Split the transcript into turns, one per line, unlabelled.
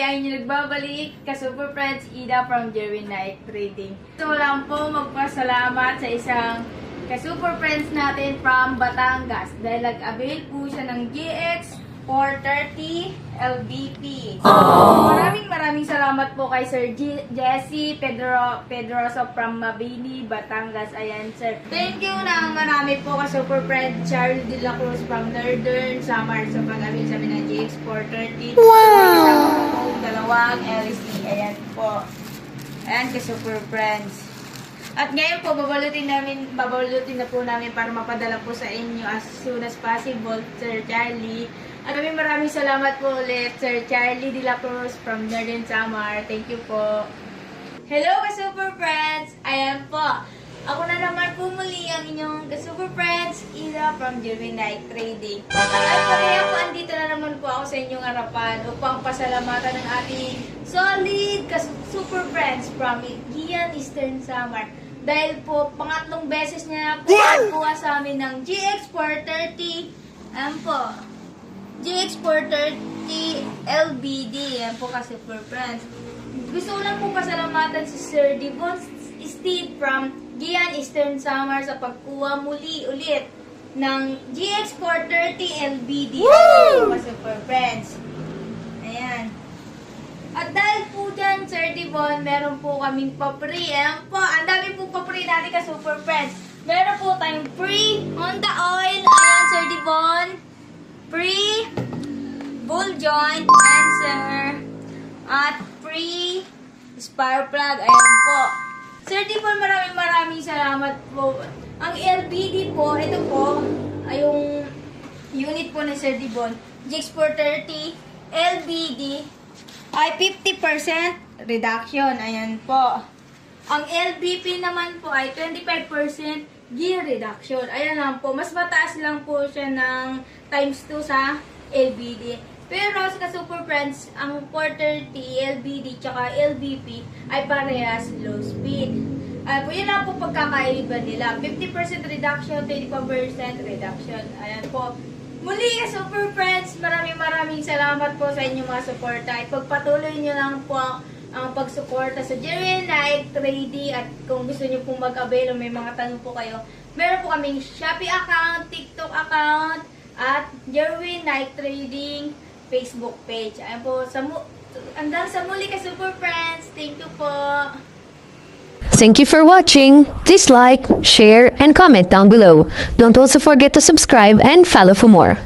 Ay inyo nagbabalik ka Super Friends, Ida from Jerwin Night Trading. So lang po magpasalamat sa isang ka Super Friends natin from Batangas dahil nag-avail po siya ng GX 430 LBP. So, maraming salamat po kay Sir Jesse Pedroso from Mabini, Batangas. Ayan, sir. Thank you na marami po kay Super Friend Charlie De La Cruz from Northern Samar sa pag-avail sa amin ng GX 430. Wow! Dalawang LSD. Ayan po. Ayan kay Super Friends. At ngayon po, babalutin na po namin para mapadala po sa inyo as soon as possible, Sir Charlie. At maraming salamat po ulit, Sir Charlie De La Cruz from Northern Samar. Thank you po. Hello, ka-Super Friends! Ayan po. Ako na naman po muli ang inyong ka-Super Friends, Ida from Jerwin Night Trading. At kaya po, andito na naman po ako sa inyong harapan upang pasalamatan ng ating solid ka-Super Friends from Gian Eastern Samar. Dahil po, pangatlong beses niya po nagkuha sa amin ng GX 430. Ayan po. GX 430 LBD. Ayan po ka Super Friends. Gusto ko lang po pasalamatan si Sir Devon Steed from Gian Eastern Samar sa pagkuha muli ulit ng GX 430 LBD. Ayan po ka Super Friends. Ayan. At dahil po dyan, Sir Devon, meron po kaming pa-free. Ayan po, ang dami po pa-free natin ka Super Friends. Meron po tayong free Honda Oil. Ayan, Sir Devon. Free ball joint answer. At free spark plug. Ayan po. Sir Devon, maraming salamat po. Ang LBD po, ito po, ay yung unit po ni Sir Devon. GX 430 LBD. Ay 50% reduction. Ayan po. Ang LBP naman po ay 25% gear reduction. Ayan lang po. Mas mataas lang po siya ng times 2 sa LBD. Pero sa Super Friends, ang 430 LBD tsaka LBP ay parehas low speed. Ayan po. Yun lang po pagkakaiba nila. 50% reduction, 25% reduction. Ayan po. Muli ka Super Friends, maraming salamat po sa inyong mga suporta. Ipagpatuloy nyo lang po ang pagsuporta sa Jerwin Night Trading. At kung gusto nyo pong mag-avail o may mga tanong po kayo, meron po kaming Shopee account, TikTok account, at Jerwin Night Trading Facebook page. Ayan po, hanggang sa muli ka Super Friends. Thank you po.
Thank you for watching. Please like, share, and comment down below. Don't also forget to subscribe and follow for more.